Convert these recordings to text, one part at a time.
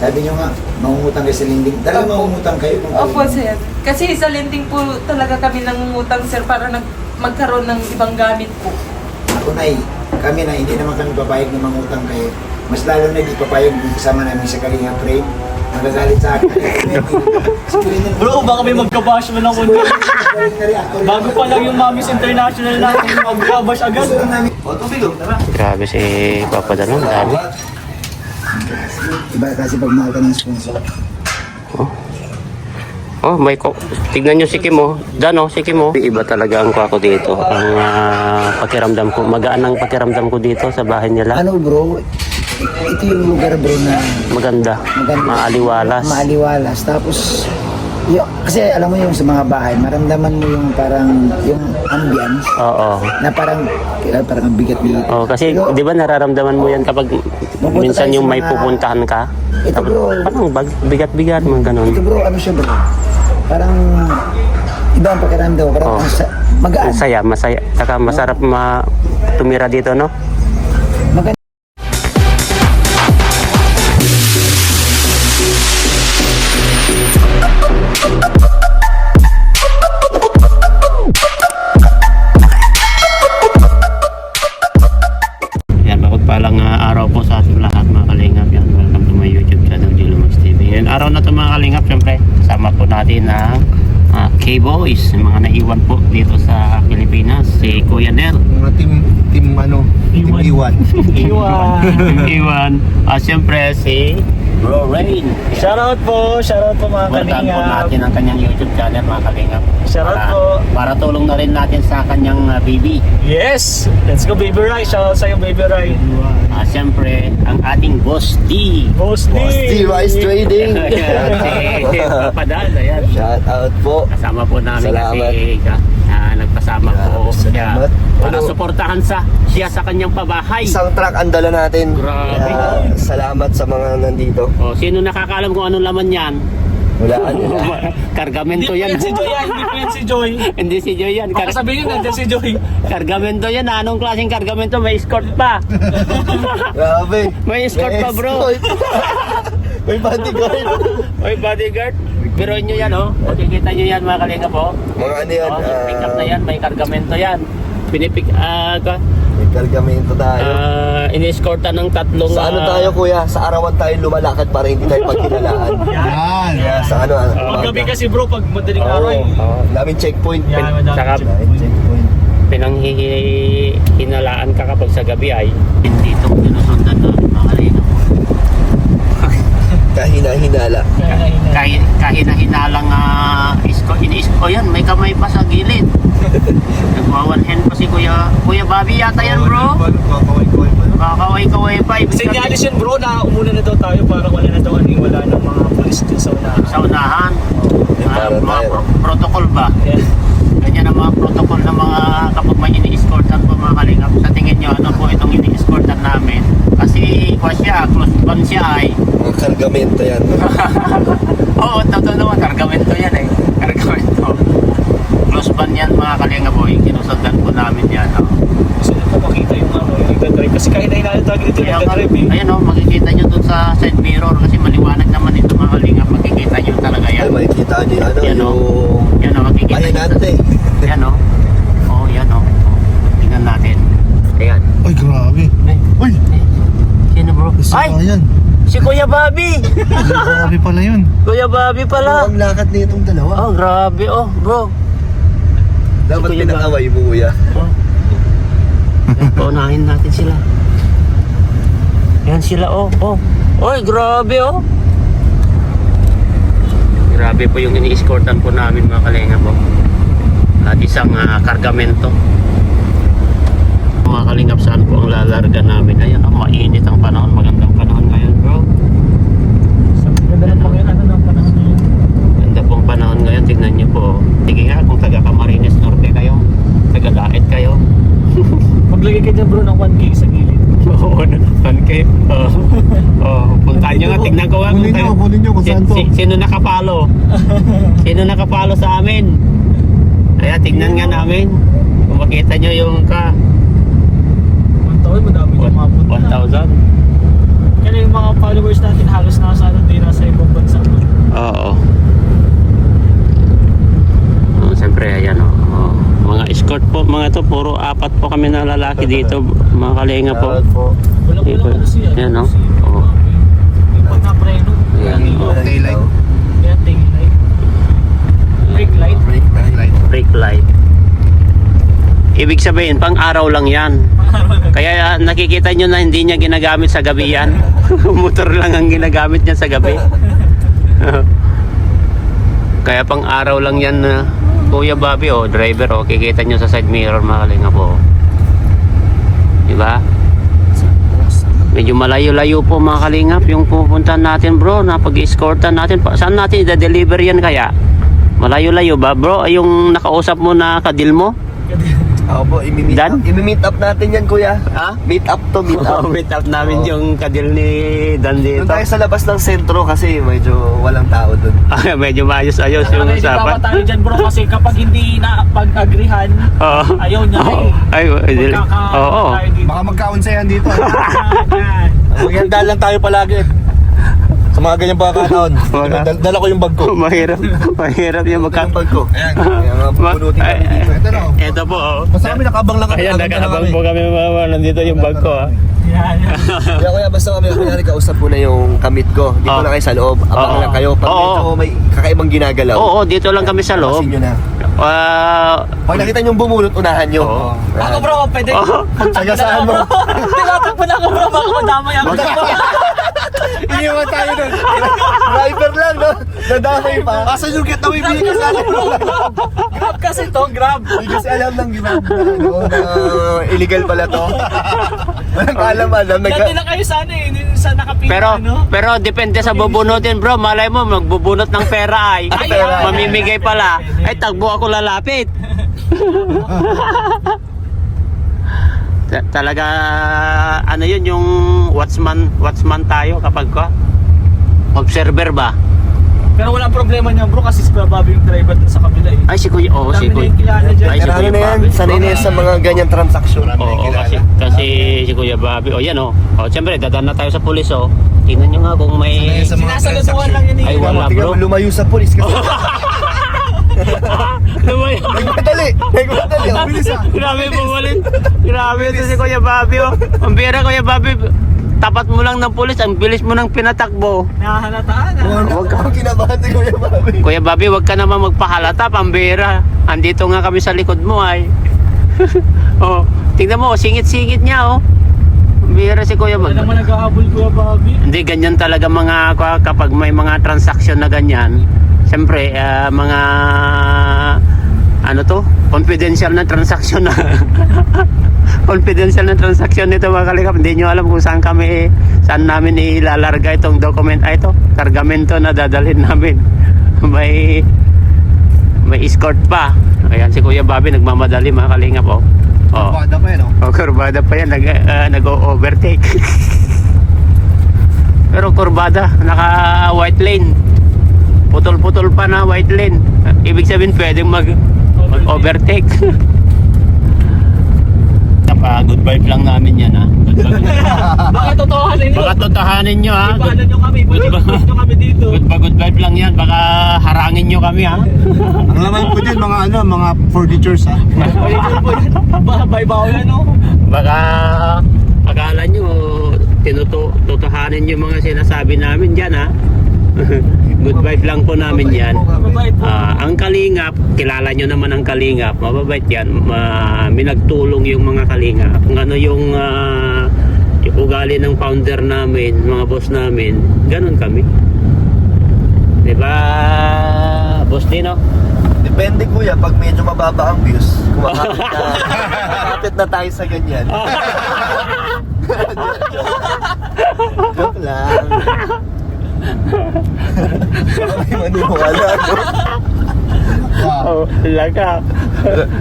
Sabi nyo nga, mangungutang kayo sa lending. Talaga Opo. mangungutang kayo kung Opo, sir. Kasi sa lending po talaga kami nangungutang, sir, para magkaroon ng ibang gamit po. Ako na kami na hindi naman kami papayag na mangutang kayo. Mas lalo na di papayag yung kasama namin sa Kalinga Frame. Magagalit sa akin. Bro, baka may magkabash mo lang kundi. Bago pa lang yung Mamis International natin, magkabash agad. O, tubig o. Grabe si Papa Danon, dami. Iba kasi pag mahal ka ng sponsor. Oh, may tignan nyo si Kim oh. Dan oh, si Kim oh. Iba talaga ang ako dito. Ang pakiramdam ko, magaan ang pakiramdam ko dito sa bahay nila. Ano bro, ito yung lugar bro na Maganda, maaliwalas. maaliwalas. Tapos, kasi alam mo yung sa mga bahay, maramdaman mo yung parang, yung ambience. Oo. Na parang ang bigat dito. Oh, kasi Pero, di ba nararamdaman mo yan kapag Pupunta minsan tayo yung sa may mga- pupuntahan ka? Ito, Tapos, bro. parang bigat-bigat, mga ganun. ito bro, ano siya bro? Parang, iba ang pakiramdam ko. Parang Oo. magaan. Masaya. Saka masarap tumira dito, no? Maganda. Yan, mapagpalang araw po sa ating lahat mga kalingap. Yan, welcome to my YouTube channel, Jilumax TV. Yan, araw na ito mga kalingap, syempre, kasama po natin ang K-Boys, mga naiwan po dito sa Pilipinas. Si Kuya Nel. Mga team Iwan. Iwan. Syempre, si Bro Rain. Shoutout po mga Welcome po kalingap. natin ang kanyang YouTube channel mga kalingap. Shoutout po. Para tulong na rin natin sa kanyang baby. Yes! Let's go Baby Rai. Shoutout sa'yo Baby Rai. Siyempre, ang ating Boss D. Boss D! Rice Trading. Ayan, si Papadal. Ayan. Shout out po. Kasama po namin Salamat. nagpasama po siya Salamat. para Ano? suportahan siya sa kanyang pabahay. Isang truck ang dala natin. Grabe. Kaya, salamat sa mga nandito. O, sino nakakaalam kung anong laman yan? Walaan nila. Kargamento yan. Hindi po yan si Joy. Hindi si Joy yan. Baka sabihin nyo nandiyan si Joy. Kargamento yan. Anong klaseng kargamento? May escort pa. Grabe. May escort pa, bro. May bodyguard. May bodyguard. Pero nyo yan, oh. Makikita nyo yan, mga kalinga po. Mga ano yan, Pick up na yan. May kargamento yan. Pinipick, may kargamento tayo. in-escortan ng tatlong... Sa ano tayo kuya? Sa arawan tayo lumalakad para hindi tayo pagkinalaan. Yan. Kaya sa ano? Paggabi kasi bro, pag madaling araw eh. Daming checkpoint. Yan, madami Saka, Daming checkpoint. pinanghihinalaan ka kapag sa gabi ay hindi itong sinusundan na mga kalinga. Kahina-hinala. Kahina-hinalang ini-escort. Yan, may kamay pa sa gilid. Nagwa-one hand pa si Kuya Bobby yata yan, bro. Kakaway-kaway pa. Senyalis yun bro na umuna na daw tayo para wala na daw wala ng mga pulis dun sa unahan. Sa unahan. Para Mga tayo. protocol ba? Yeah. Ganyan ang mga protocol ng mga kapag may ini-escortan po mga kalingap. Sa tingin nyo, ano po itong ini-escortan namin? Kasi close band siya ay Mga kargamento yan. oo, totoo naman, kargamento yan eh. Kargamento. Close band yan mga kalingap po. Yung kinusundan po namin yan. Oh. Gusto nyo po makita yung nagdadrive. Kasi kahit na tayo dito Kaya nagdadrive eh. ayun oh, makikita nyo dun sa side mirror kasi maliwanag naman ito mga kalingap. Makikita nyo talaga yan. Ay, makikita nyo yung ano, Yan, oh. yung Yan oh, makikita nyo. pahinante. Yan oh. Oh, yan oh. Tingnan natin. Ayan. Ay, grabe. Uy! Sino bro? Isa Ay! pa yan. Si Kuya Bobby! Grabe pala yun. Kuya Bobby Ano pala! ang lakad nitong dalawa? Oh, grabe oh, bro. Dapat Kuya pinakaway mo kuya. Paunahin natin sila. Yan sila oh, oh. Oy, grabe oh. Grabe po yung ini-escortan po namin mga kalinga po. At isang kargamento. Mga kalingap, saan po ang lalarga namin? Ayan oh, mainit ang panahon. Magandang panahon ngayon bro. Ganda po yung ano ng panahon na yun. Ganda pong panahon ngayon. Tingnan nyo po. Sige nga, kung taga Camarines Norte kayo, taga Daet kayo. Maglagay ka dyan bro ng 1K sa gilid. Oo, okay. Puntahan nyo nga, tignan ko nga. Kunin nyo kung saan to. Sino nakapalo? Sino nakapalo sa amin? Kaya tignan nga namin. Kung makita nyo yung 1,000, madami yung mga punta. 1,000. Kaya yung mga followers natin halos nasa ano din. Puro apat po kami na lalaki dito, mga kalinga po. Salamat po. Walang ano siya. Yan, no? Oo. Yung pagka-preno. Yan. Daylight. Yan, tail light. Brake light. Brake light. Ibig sabihin, pang araw lang yan. Kaya nakikita nyo na hindi niya ginagamit sa gabi yan. Motor lang ang ginagamit niya sa gabi. Kaya pang araw lang yan na Kuya Bobby, oh, driver, oh, kikita nyo sa side mirror, mga kalinga po. Diba? Medyo malayo-layo po, mga kalingap, yung pupuntahan natin, bro, na pag-escortan natin. Saan natin i-deliver yan kaya? Malayo-layo ba, bro? Yung nakausap mo na kadil mo? Ako po, Dan? imi-meet up natin yan, kuya. Ha? Meet up to, meet up. Meet up namin yung kadil ni Dan dito. Doon tayo sa labas ng sentro kasi medyo walang tao doon. Ay, medyo maayos-ayos yung Hindi tama usapan. tayo dyan bro kasi kapag hindi na pag-agrihan, Oo. ayaw niya eh. Ay, oo. Baka magkaunsayan dito. Yan. Maganda lang tayo palagi. Sa mga ganyang pagkakataon. Wala. Dala ko yung bag ko. Mahirap yung Ito magka... yung bag ko. Ayan. Kaya nga pupunutin Ay, namin dito. Ito na. Ito po, oh. Basta kami nakabang lang kami. Ayan, nakaabang po kami, mama. Nandito yung bag ko, ah. Yan. Kaya kuya, basta kami, kunyari kausap mo na yung kamit ko. Dito Oh. na kayo sa loob. Abang Oo. lang kayo. Pag Oo. medyo may kakaibang ginagalaw. Oo, dito lang kami sa loob. Pasin nyo na. Pag nakita nyo yung bumunot, unahan nyo. Oo. Ako bro, pwede. Oo. Sagasaan mo. Tinatakbo na ako bro, baka madamay ako. Iniwan tayo doon. Driver lang, no? Nadamay pa. Asan yung getaway bigas natin? Grab kasi to, grab. Hindi kasi alam ng ginagawa. Illegal pala to. Walang alam. Dati na kayo sana eh, sa nakapila, Pero depende sa bubunutin, bro. Malay mo, magbubunot ng pera ay. Pera. Mamimigay pala. Ay, tagbo ako lalapit. Talaga, ano yun, yung watchman tayo kapag ka observer ba? Pero walang problema niya bro kasi si Bobby yung driver dun sa kabila eh. Ay, si Kuya, oo, si Dami na Kuya. yung kilala dyan. Ay, si Pero ano Kuya na yan, Bobby. sanay na yan sa mga ganyang transaksyon. Oo, kasi si Kuya Bobby. O, yan, o. O, siyempre, dadaan na tayo sa pulis, o. Tingnan nyo nga kung may... Sinasalutuhan lang yun eh. Ay, wala, Tingnan bro. mo, lumayo sa polis kasi. Lumayo. Nagmadali. Ang bilis ah. Grabe bumalik. Grabe ito si Kuya Bobby, oh. Ang bira, Kuya Bobby. Tapat mo lang ng pulis, ang bilis mo nang pinatakbo. Nakahalataan ah. Huwag ka kinabahan si Kuya Bobby. Kuya Bobby, wag ka naman magpahalata, pambira. Andito nga kami sa likod mo, ay. Oh, tingnan mo, singit-singit niya, oh. Bira si Kuya Wala Bobby. naman nag-ahabol Kuya Bobby. Hindi, ganyan talaga mga kapag may mga transaction na ganyan. Siyempre, mga ano to? Confidential na transaction na. Confidential na transaction nito, mga kalikap. Hindi nyo alam kung saan namin ilalarga itong document. Ay, ito, kargamento na dadalhin namin. May escort pa. Ayan, si Kuya Bobby nagmamadali, mga kalingap, oh. Oh. Bada pa yan, oh. O, kurbada pa yan, nag-overtake. Pero kurbada, naka white lane. Putol-putol pa na white lane. Ibig sabihin pwedeng mag-overtake. Good vibe lang namin yan, ha. Baka totohanin nyo. Baka totohanin nyo, ha. Ipaano nyo kami, buti nyo kami dito. Good vibe lang yan. Baka harangin nyo kami, ha. Ang laman ko din, mga furnitures, ha. Bay-baw yan no. Baka akala nyo totohanin yung mga sinasabi namin dyan, ha. Good vibe lang po namin yan. Mabait po. Ang Kalingap, kilala nyo naman ang Kalingap, mababait yan. Minagtulong yung mga Kalingap. Kung ano yung ugali ng founder namin, mga boss namin, ganun kami. Diba, boss Dino? Depende kuya, pag medyo mababa ang views, kumakapit na tayo sa ganyan. Joke lang. May maniwala, no? Oh, laka.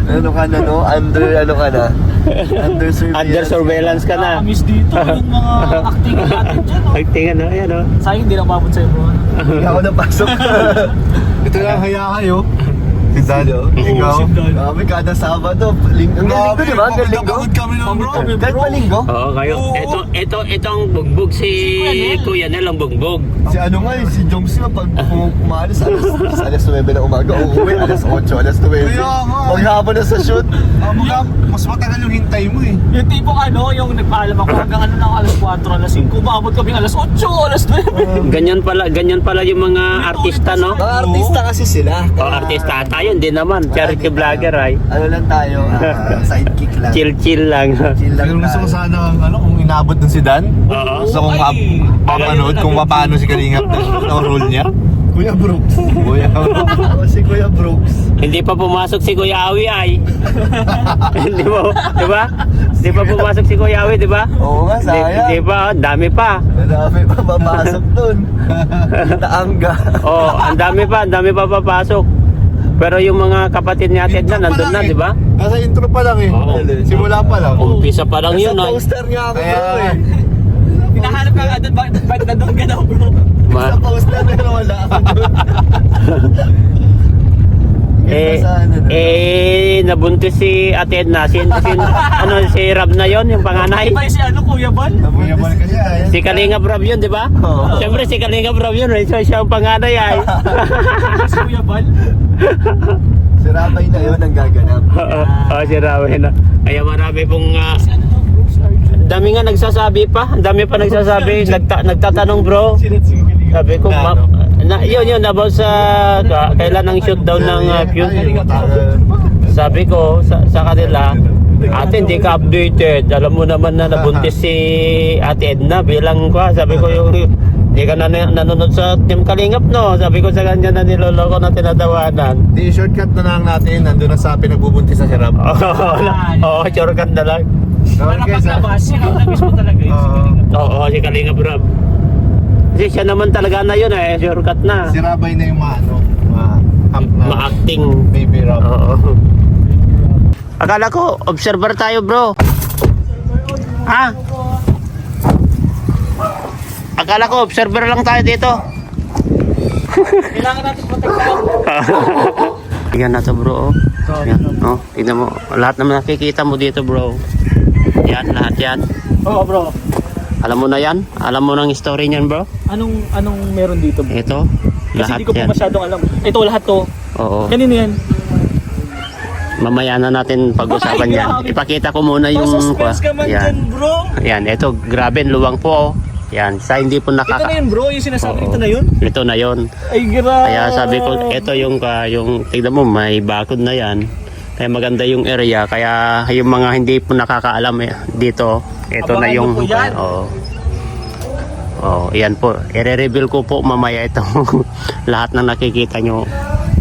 Ano ka na, no? Under surveillance. Under surveillance ka na. Nakamiss dito yung mga acting natin dyan no. Tingnan, no? Ayan, no? Sayang hindi na umabot sa'yo bro. Hindi ako napasok. Ito lang, haya kayo. Si Dan. Ikaw. Kami kada Sabado. Linggo di ba? Hanggang linggo. kami ng bro. Kahit pa linggo. Oo, kayo. Ito ang bugbog si Kuya Nel, ang bugbog. Si ano nga si Joms nga pag umalis alas 9 na umaga, uuwi alas 8, alas 9. Kaya nga. Maghapon na sa shoot. Mas matagal yung hintay mo eh. Yung tipong ano, yung nagpaalam ako hanggang ano lang alas 4, alas 5, maabot kami alas 8, alas 9. Ganyan pala yung mga artista, no? Mga artista kasi sila. O, artista tayo, hindi naman. Charity vlogger, ay. Ano lang tayo, sidekick lang. Chill lang. Chill lang Pero gusto ko tayo. sana kung inabot ng si Dan. Oo. Gusto kong mapanood kung paano si Kalingap ng role niya. Kuya Brooks. Kuya. O si Kuya Brooks. Hindi pa pumasok si Kuya Awi, ay. Hindi mo, di ba? Hindi pa pumasok si Kuya Awi, di ba? Oo nga, sayang. Hindi pa, dami pa. Marami pa mapasok dun. Taangga. Oh, ang dami pa papasok. Pero yung mga kapatid ni Ate Edna, nandun na, di ba? Nasa intro pa lang eh. Oo. Simula pa lang. Umpisa pa lang yun, Sa ay. poster nga ako Kaya bro nga. eh. Hinahanap ka agad, bakit nandun ka daw bro? Sa poster pero wala ako dun. Nabuntis si Ate Edna. Si Rab na yon, yung panganay. Iba si ano, Kuya Bal? Kuya Bal kasi ay. Si Kalingap Rab yun, di ba? Oo. Siyempre si Kalingap Rab yun, siya ang panganay, ay. Si Kuya Bal? Si Rabay na yun ang gaganap. Oo, si Rawi na. Kaya marami pong... dami nga nagsasabi pa. Ang dami pa nagsasabi. Nagtatanong, bro. Sabi ko, yun, about sa kailan ang shootdown ng Fuse. Sabi ko sa kanila, ate, hindi ka updated. Alam mo naman na nabuntis si Ate Edna bilang ko. Sabi ko, hindi ka na nanonood sa Team Kalingap, no? Sabi ko sa kanya na niloloko na tinatawanan. Di shortcut na lang natin. Nandun na sa pinagbubuntis sa Sirab. Oo, shortcut na lang. Para paglabas, siya na mismo talaga yun. Oo, si Kalingap Rab. Kasi siya naman talaga na yun, shortcut na. Si Rabay na yung hack na Ma-acting. baby Rab. Oo. Akala ko, observer tayo, bro. Ha? Akala ko, observer lang tayo dito. Kailangan natin protektahan. Yan na to, bro. Yan, oh, tignan mo. Lahat naman nakikita mo dito, bro. Yan, lahat yan. Oo bro. Alam mo na yan? Alam mo ng story niyan, bro? Anong meron dito bro? Ito, Kasi lahat hindi ko pa yan. masyadong alam. Ito lahat to. Oo. Kanino yan? Mamaya na natin pag-usapan Ay, yan. grabe. Ipakita ko muna yung... Suspense ka man yan. dyan bro. Yan, ito, grabe, luwang po. Oh. Yan, sa hindi po Ito na yun bro, yung sinasabi, Oo. ito na yun? Ito na yon. Ay grabe. Kaya sabi ko, ito yung tignan mo, may bakod na yan. Kaya maganda yung area. Kaya yung mga hindi po nakakaalam dito, ito na Abangan yung... mo po yan. Oo. Oh, yan po. I-reveal ko po mamaya ito. Lahat ng nakikita nyo.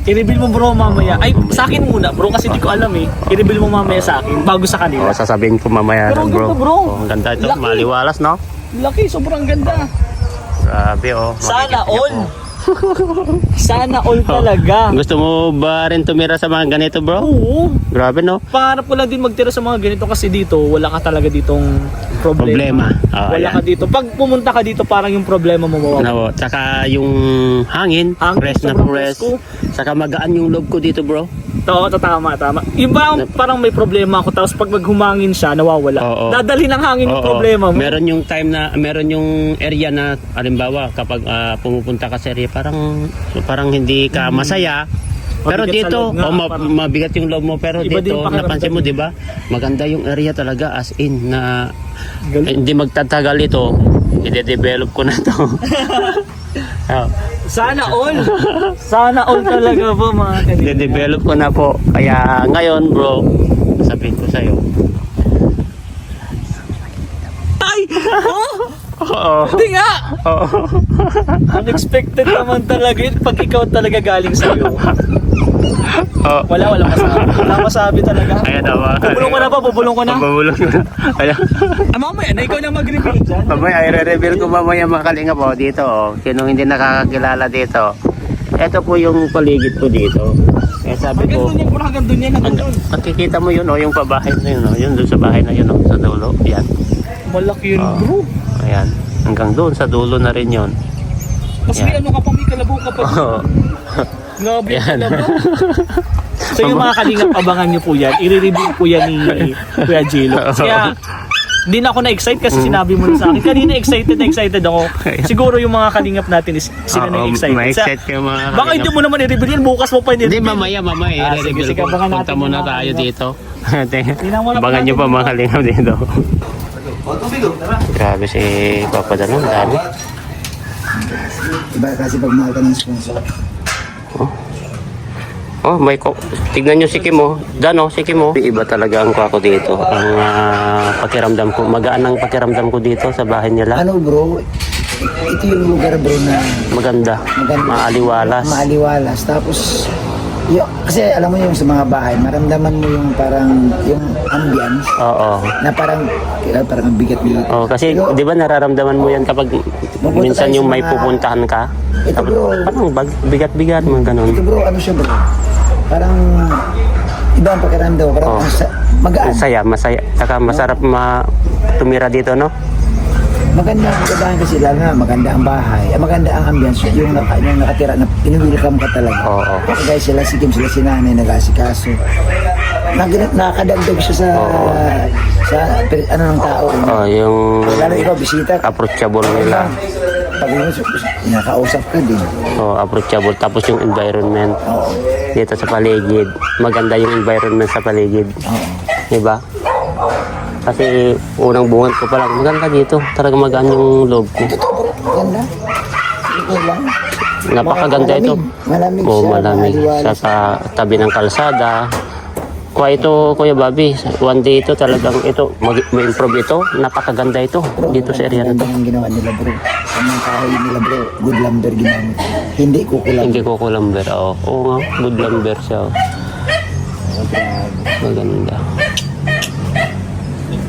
I-reveal mo bro mamaya. Ay, sa akin muna bro kasi di ko alam eh. I-reveal mo mamaya sa akin bago sa kanila. Oh, sasabihin ko mamaya, Pero ang bro. ganda, bro. Oh, ang ganda ito. Laki. Maliwalas, no? Laki, sobrang ganda. Grabe, oh. Sana Makikita nyo all. po. Sana all talaga. Gusto mo ba rin tumira sa mga ganito, bro? Oo. Grabe, no? Pangarap ko lang din magtira sa mga ganito kasi dito wala ka talaga ditong problema. Ah, Wala yan. ka dito. Pag pumunta ka dito parang yung problema mo mawawala. No, tsaka yung hangin, Hangin, fresh na sobrang fresh. fresh ko. Tsaka magaan yung loob ko dito, bro. Tama. Yung parang may problema ako tapos pag maghumangin siya nawawala. Oo. Dadalhin ng hangin yung Oo. problema mo. Meron yung time na, meron yung area na, halimbawa, kapag pumupunta ka sa area, parang hindi ka masaya. Pero Mabigat sa dito, loob nga, parang- mabigat yung loob mo. Pero Iba din dito, pakiramdam. napansin mo, di ba? Maganda yung area talaga, as in, na Galing. hindi magtatagal ito. I-develop ko na to. Oh, Sana all. Sana all talaga po mga kaibigan. i-develop ko na po. Kaya ngayon, bro, sabihin ko sa'yo. Ay! Oh! Oo. Hindi nga! Oo. Unexpected naman talaga yun pag ikaw talaga galing sa'yo. Oo. Wala masabi. Wala masabi talaga. Ayan na. Bubulong ko na ba? Bubulong ko na? Bubulong ko na. Ayan. Mamaya na ikaw na mag-reveal dyan. Mamaya, i-reveal ko mamaya mga kalinga po dito. Oh. Sinong hindi nakakakilala dito. Ito po yung paligid ko dito. Eh sabi Hanggang ko, doon yan, hanggang doon yan, hanggang doon. nakikita mo yun, oh, yung pabahay na yun, oh. Yun doon sa bahay na yun, oh, sa dulo. Yan. Malaki yun Oh. bro. Ayan. Hanggang doon sa dulo na rin yun. Mas may ano ka pa, may kalabaw ka pa. Oo. Grabe Yan. talaga. So yung mga kalingap, abangan nyo po yan. I-review po yan ni Kuya Jilo. Kaya, hindi na ako na-excite kasi sinabi mo na sa akin. Kanina excited ako. Siguro yung mga kalingap natin is sila na excited. Ma-excite kayo mga Baka hindi mo naman i-reveal yan. Bukas mo pa Hindi, i-reveal. mamaya, i-reveal sige, ko. abangan natin Punta muna mga tayo kalingap. dito. Tingnan muna po Abangan nyo natin pa yung mga kalingap dito. O, tubig o, tara. Grabe si Papa Danon, dami. Iba kasi pag mahal ka ng sponsor. Oh, tignan nyo si Kim oh. Dano, si Kim oh. Iba talaga ang kwako dito. Ang pakiramdam ko, magaan ang pakiramdam ko dito sa bahay nila. Ano bro, ito yung lugar bro na Maganda, maaliwalas. maaliwalas. Tapos, kasi alam mo yung sa mga bahay, maramdaman mo yung parang, yung ambience Oo. na parang ang bigat-bigat. Oh, kasi Pero, 'di ba nararamdaman mo 'yan kapag minsan tayo yung sa may mga- pupuntahan ka. Ito, Tapos, bro. parang bigat-bigat mga ganun. ito bro, ano siya bro? Parang, iba ang pakiramdam. Parang, Oo. magaan. Masaya, saka masarap tumira dito, no? Maganda ang kagandahan kasi lalo na maganda ang bahay. Maganda ang ambience. Yung nakatira na pinwelcome ka talaga. Oo. Guys, sila si Kim, sila si nanay, nag-asikaso. Nakakadagdag siya sa ng tao. Oh, yung Lalo ikaw, bisita ka. approachable nila. Pag nakausap ka din. Oh, approachable. Tapos yung environment Oo. dito sa paligid. Maganda yung environment sa paligid. Oo. Diba? Kasi unang bungat ko pa lang, maganda dito. Talagang magaan yung loob ko. Ito bro, maganda. Okay lang. Napakaganda ito. Malamig Oo, siya. malamig. maliwalas. Sa tabi ng kalsada. Kuha ito, Kuya Bobby. One day ito talagang may improve ito. Napakaganda ito Bro, dito sa area na maganda to. ang ginawa nila bro. Sa mga kahoy nila bro, good lumber ginamit. Hindi kukulang. Hindi ko kulamber. Oo nga, good lumber siya. Oh. Maganda.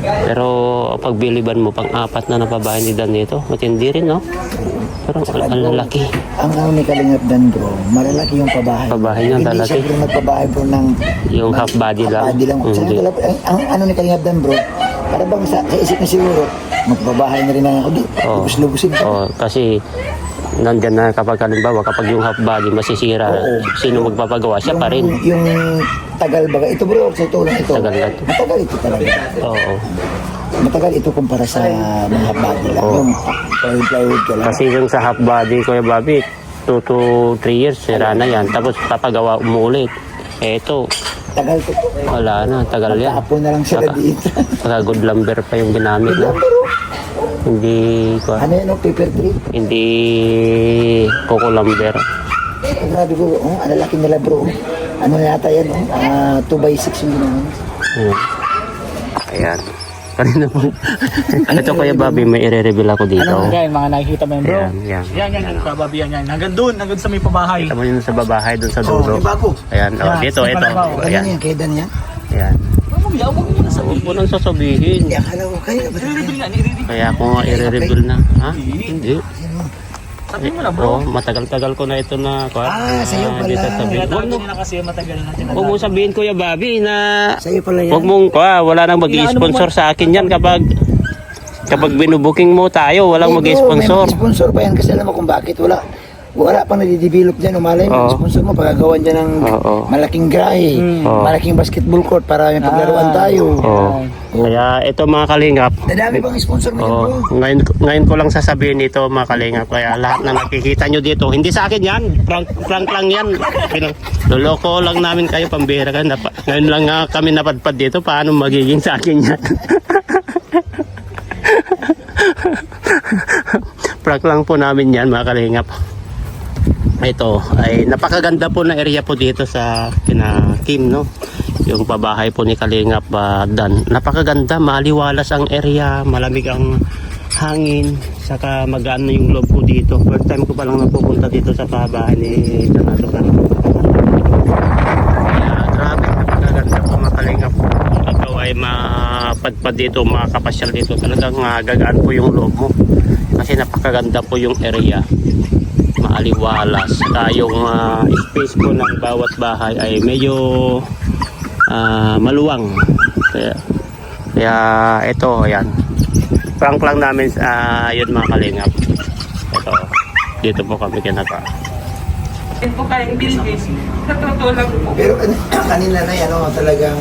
Pero pagbiliban mo, pang-apat na napabahay ni Dan nito, matindi rin, no? Parang ang lalaki. Ang ano ni Kalingap Dan bro, malalaki yung pabahay. Pabahay niya, Hindi lalaki. siya bro nagpabahay bro ng Yung half body lang. Half body lang. Saka Hindi. talaga, ang ano ni Kalingap Dan bro, para bang sa isip na siguro, magpabahay na rin ako di. Oo. Lubos-lubusin ka. Oh, kasi nandyan na kapag halimbawa, kapag yung half body masisira, Oo. sino magpapagawa? Siya pa rin. Yung tagal baga. Ito bro, sa ito lang ito. Tagal na ito. Matagal ito talaga. Oo. Matagal ito kumpara sa mga half body lang. Oo. Yung plywood ka lang. Kasi yung sa half body, Kuya Bobby, 2 to 3 years, sira na yan. Tapos papagawa umuulit. Ito, Tagal to. wala na, tagal yan. Tapon na lang sila dito. Saka good lumber pa yung ginamit, no? Hindi, Ano yan o, paper tree? hindi coco lumber. Grabe ko, ang lalaki nila bro. Ano yata yan, 2x6 yung ginawa. Ayan. Ayan. Kanina po. Ito, Kuya Bobby, may i-reveal ako dito. Yan, mga nakikita mo yan, bro. Ayan, yan. Yan, kababi yan. Hanggang doon, hanggang sa may pabahay. Kita mo yun sa babahay, doon sa Oo, dulo. may bago. Ayan, oh, Yan, dito, sa ito. Palabaw. Ano Ayan, yan, kay Dan yan? ayan. Huwag mo na Huwag mo nang sasabihin. Hindi, akala ko kayo ba? i-reveal nga, i-reveal. Kaya ako nga i-reveal na. Ha? Hindi. Sabi mo na, bro. Oo, matagal-tagal ko na ito na. sa'yo pala. Dito sabihin. Huwag mo, Tinatago nila kasi matagal na huwag mo sabihin, Kuya Bobby, na Sa'yo pala yan. huwag mong, wala nang mag-i-sponsor sa akin yan kapag binubuking mo tayo, walang Hindi, bro, mag-i-sponsor. May sponsor pa yan kasi alam mo kung bakit. Wala pang nadidevelop dyan. Umalay mo, Oo. sponsor mo, pagkagawan dyan ng Oo. malaking grahe, Oo. malaking basketball court para may paglaruan tayo. Oo. Kaya ito mga kalingap, Dadami bang sponsor mo yan, oh, bro? ngayon ko lang sasabihin ito mga kalingap. Kaya lahat na nakikita nyo dito, hindi sa akin yan, prank lang yan. Loloko lang namin kayo, pambihira ka. Ngayon lang nga kami napadpad dito, paano magiging sa akin yan? Prank lang po namin yan mga kalingap. Ito ay napakaganda po na area po dito sa kina Kim, no? Yung pabahay po ni Kalingap Dan. Napakaganda, maliwalas ang area, malamig ang hangin, saka magaan na yung loob ko dito. First time ko pa lang napupunta dito sa pabahay ni Donato Cano. Grabe, napakaganda po mga Kalingap. Ikaw ay mapadpad dito, makapasyal dito, talagang gagaan po yung loob mo. Kasi napakaganda po yung area, maaliwalas. Saka yung space po ng bawat bahay ay medyo maluwang. Kaya ito, ayan. Prank lang namin yun mga kalingap. Ito, dito po kami kinaka. Hindi po kayang bilhin. Sa totoo lang po. Pero kanina na yan, talagang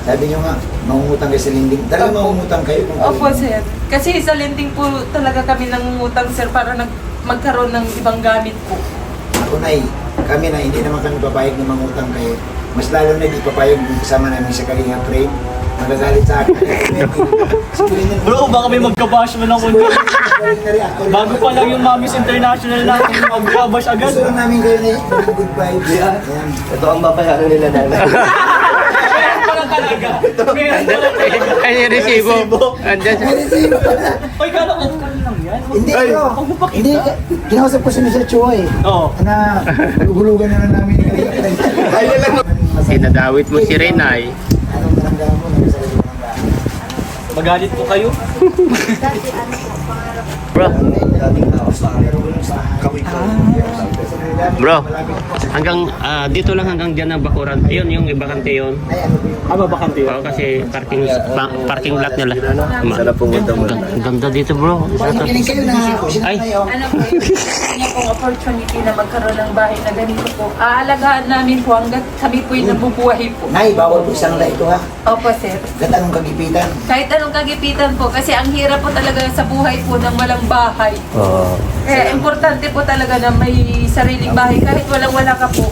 sabi nyo nga, mangungutang kayo sa lending. Talagang Opo. mangungutang kayo. Opo, sir. Kasi sa lending po talaga kami nangungutang, sir, para magkaroon ng ibang gamit po. Ako na kami na hindi naman kami papayag na mangutang kayo. Mas lalo na di papayag yung kasama namin sa Kalinga Frame. Magagalit sa akin. Bro, baka may magkabash mo lang kundi. Bago pa lang yung Mommy's International natin, mag-bash agad. Gusto lang namin kayo na good vibes. Yeah. Ayan. Ito ang babayaran nila nanay. Meron pa lang talaga. Meron pa lang talaga. Ay, yung resibo. Andyan. Ay, kala ko kami lang yan. Hindi Ay, ko. huwag mo pa Hindi. kita. Kinausap ko si Mr. Chua Oo. na nagugulugan na lang namin yung Kalinga Frame. Sinadawit mo si Renay. Anong naramdaman mo? Nagsasabi mo ng bahay. Magalit po kayo. Bro, Dating tao sa akin. bro. Hanggang dito lang hanggang dyan ang bakuran. Ayun, yung ibakante yun. Bakante Oo, kasi parking lot nila. Sana pumunta mo. Ang ganda dito, bro. Kiling kayo na Ay. Ano po yung pong opportunity na magkaroon ng bahay na ganito po. Aalagaan namin po hanggat kami po yung nabubuhay po. Nay, bawal po isang light ko ha. Opo, sir. Ganda anong kagipitan. Kahit anong kagipitan po, kasi ang hirap po talaga sa buhay po ng walang bahay. Kaya importante po talaga na may sariling bahay kahit walang-wala ka po.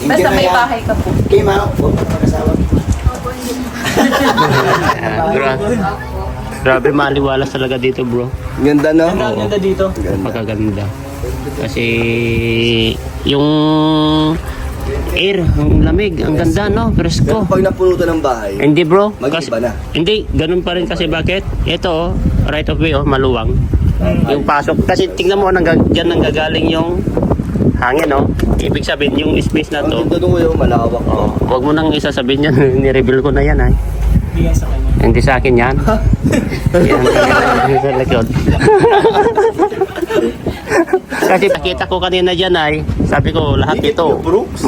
Basta may bahay ka po. Kay Mao, huwag mo mag-asawa. Grabe, maliwalas talaga dito, bro. Ganda no? Ang ganda dito. Pagkaganda. Kasi yung air, ang lamig, ang ganda, no? Presko. Pag napunutan ng bahay, Hindi, bro. Mag-iba na. Hindi, ganun pa rin kasi bakit? Ito, right of way, maluwang. Yung pasok. Kasi tingnan mo, dyan nanggagaling yung hangin, no? Ibig sabihin, yung space na ang to, ganda nung yung malawak. oh, huwag mo nang isasabihin yan. Ni-reveal ko na yan, ay. Hindi yan sa kanya. Hindi sa akin yan. Yan sa likod. Kasi nakita ko kanina dyan, ay. Sabi ko, lahat ito. Brooks?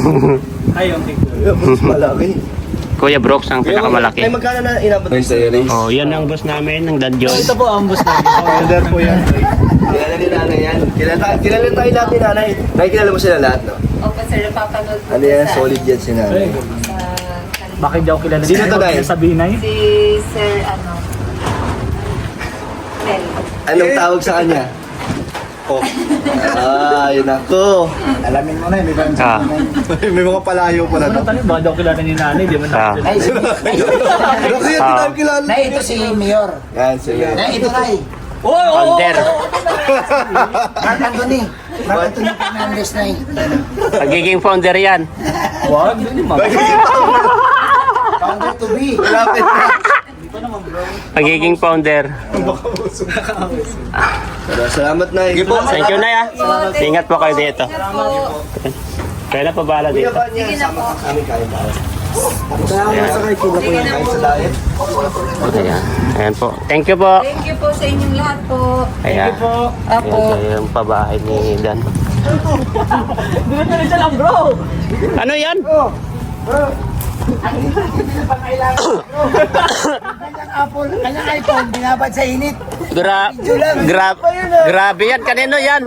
Ayun, tingko. Brooks malaki. Kuya Brooks ang Ay, pinakamalaki. magkano na inabot ng series? Oh, yan ang boss namin, ng Dad Joy. Ito po ang boss namin. Order po yan. Kilala ni nanay yan. Kilala tayo lahat ni nanay. Nakikilala mo sila lahat, no? Opo, sir. Napapanood po Ano ko yan? sa- Solid yan si nanay. sa Bakit di ako kilala? Sino to, Day? Sabihin na si Sir, Mel. Anong tawag sa kanya? Oh. Yun ako. Alamin mo na, may bang Ah. May mga palayo pa Ano tayo? Baka di ako kilala ni nanay. Di mo Ah. na Nay, Ano kaya di tayo kilala? Nay, ito si Mayor. Yan, sige. Nay, ito Nay. Founder. Mark Anthony. Mark Anthony Fernandez, Nay. Pagiging founder yan. Wag, hindi ma. Founder to be. Malapit na. Pagiging founder. Salamat na. Sige po. Thank you, Nay, ah. Ingat po kayo dito. Ingat po. Kaya na pa bala dito. Sige na po. Kasama sa kay Kuya Sige na kahit po. sa diet. Ayan. Ayan po. Thank you po. Thank you po sa inyong lahat po. Ayan. Apo. Ayan yung pabahay ni Dan. Dito na rin siya lang, bro. Ano yan? Kanyang Apple, kanyang iPhone, binabad sa init. Grabe yan. Kanino yan?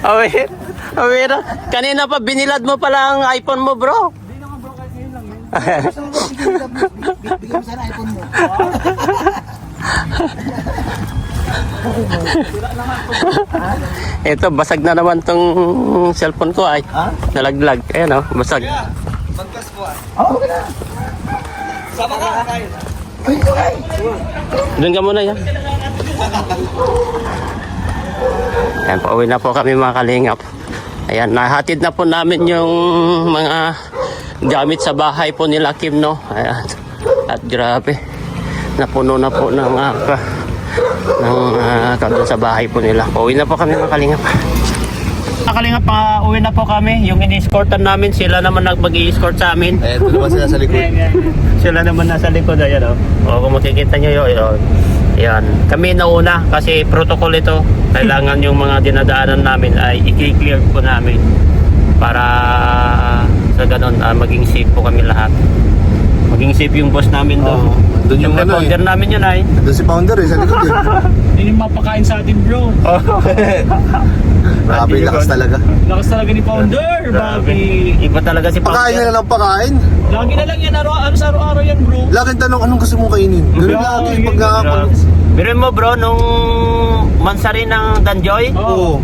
Awir. Awir. Kanina pa binilad mo pala ang iPhone mo, bro. Bigyan mo sana iPhone mo. Ito, basag na naman tong cellphone ko ay. Nalaglag. Ayan, oh, basag. Oo, okay na. Sama ka. Ay, okay. Doon ka muna yan. Ayan, pauwi na po kami mga kalingap. Ayan, nahatid na po namin yung mga gamit sa bahay po nila Kim, no? Ayan. At grabe, napuno na po ng kagad sa bahay po nila. Pauwi na po kami mga kalingap. Mga kalingap, uwi na po kami. Yung in-escortan namin, sila naman mag-i-escort sa amin. Eh, ito naman sila sa likod. Sila naman nasa likod, ayan, oh. O, kung makikita nyo yun, yan. Kami nauna kasi protocol ito. Kailangan yung mga dinadaanan namin ay i-clear po namin para sa ganun maging safe po kami lahat. Maging safe yung boss namin doon. Doon yung Siyempre, ano founder namin yun ay. Doon si founder sa likod eh. Yun yung mapakain sa atin, bro. Grabe, lakas talaga. Lakas talaga ni Founder. Grabe. Bakit? Iba talaga si Pakain na Founder. lang pakain. Lagi na lang yan, araw-araw yan bro. Laging tanong, anong gusto mong kainin? Ganun lagi, pag Grabe. Pero mo bro, nung mansari ng Danjoy, Oo.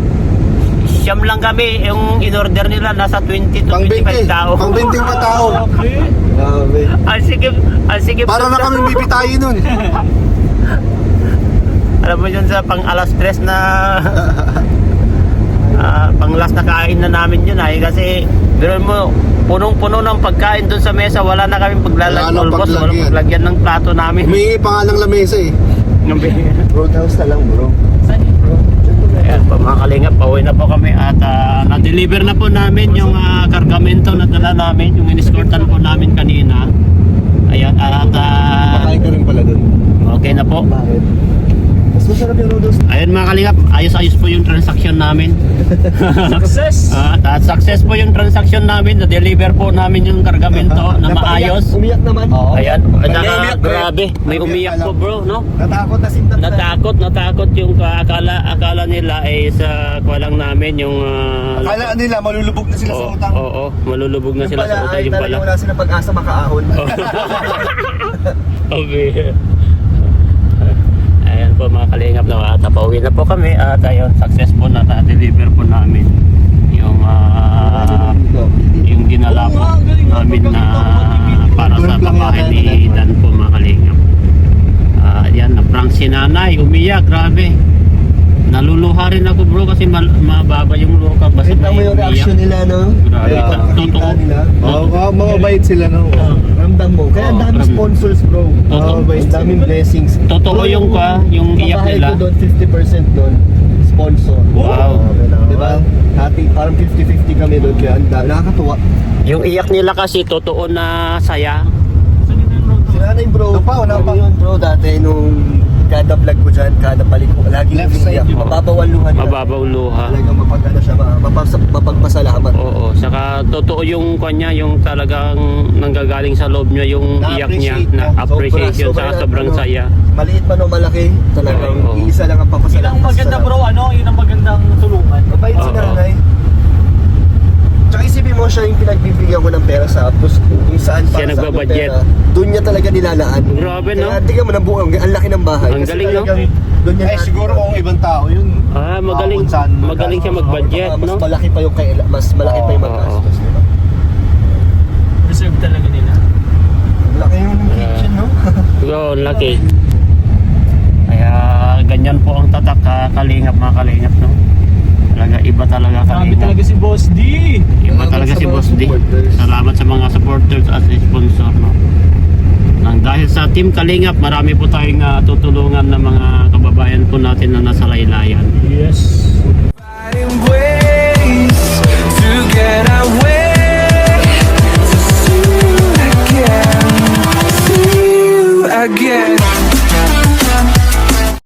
siyam lang kami. Yung in-order nila, nasa 20 to Pang 25 20. tao. Pang 20 pa tao. Okay. Grabe. Ang sige. Para na kami bibitayin nun. Alam mo yun sa pang alas 3 na pang last na kain na namin yun ay kasi pero mo punong-puno ng pagkain doon sa mesa, wala na kami Wala paglalagyan, nang almost walang paglagyan. paglagyan ng plato namin. Humingi pa nga ng lamesa eh. Roadhouse na lang, bro. Ayan po mga kalingap, pauwi na po kami at na-deliver na po namin yung kargamento na dala namin, yung in-escortan po namin kanina. Ayan, at Pakain ka rin pala dun. okay na po. Bakit? Mas masarap yung roadhouse. Ayun mga kalingap, ayos-ayos po yung transaction namin. Success. At success po yung transaction namin, na-deliver po namin yung kargamento na maayos. Umiyak naman. Ayan, umiyak, grabe, may umiyak po bro, no? Natakot na sintat na. Natakot yung akala nila ay sa kwalang namin yung Akala nila malulubog na sila sa utang. Oo, malulubog na Yung sila pala, sa utang ay yung talagang pala. wala silang pag-asa makaahon. Okay. Ayan po mga kalingap na pauwi na po kami at ayun, successful na na-deliver po namin yung dinala po namin na para sa babae ni Dan po mga kalingap. Yan, na-prank si nanay, umiyak, grabe. Naluluha rin ako bro kasi mababa yung luha basta Kita mo yung umiyak. reaction nila, no? Grabe, Yung pagkakita totoo. nila. Mga bait sila no. Ramdam mo. Kaya ang daming ramdam. sponsors, bro. Totoo. Ang daming blessings. Totoo Bro, yung iyak babae nila. ko doon, 50% doon. Sponsor. Wow. Diba? Parang 50-50 kami doon. Kaya nakakatuwa. Yung iyak nila kasi totoo na saya. Si nanay, bro. Wala pa. Yun, bro. Dati nung kada vlog ko dyan, kada balik ko, lagi Left umiiyak. side yun. Mababaw ang luha nila. Mababaw luha. Talagang mapagano siya, mapagpasalamat. Oo, saka totoo yung kanya, yung talagang nanggagaling sa loob niya yung iyak niya na appreciation sa sobrang saya. Maliit man o malaki, talagang Oo. iisa lang ang Yun papasalamat. ang maganda bro, yun ang magandang tulungan. Mabait si Oo. nanay. Tsaka isipin mo siya yung pinagbibigyan ko ng pera sa Aptos, kung saan Siya para sa aking nagbabudget. pera, doon niya talaga nilalaan. Grabe, no? Kaya tingnan mo ng buong, ang laki ng bahay. Ang Kasi galing, no? talagang Doon niya Eh siguro kung ibang tao yun. Magaling. kung saan Magaling siya mag-budget, mas no? malaki pa yung mas malaki pa yung Oo. magastos, di ba? Deserve talaga nila. Ang laki yung kitchen, no? Yun, laki. Kaya ganyan po ang tatak kalingap mga kalingap, no? Talaga, iba talaga Grabe kalingap. talaga si Boss D. Iba talaga si Boss D. Salamat sa mga supporters at sponsor, no? Nang dahil sa Team Kalingap, marami po tayong tutulungan ng mga kababayan po natin na nasa laylayan. Yes. Finding ways to get away, to see you again, see you again.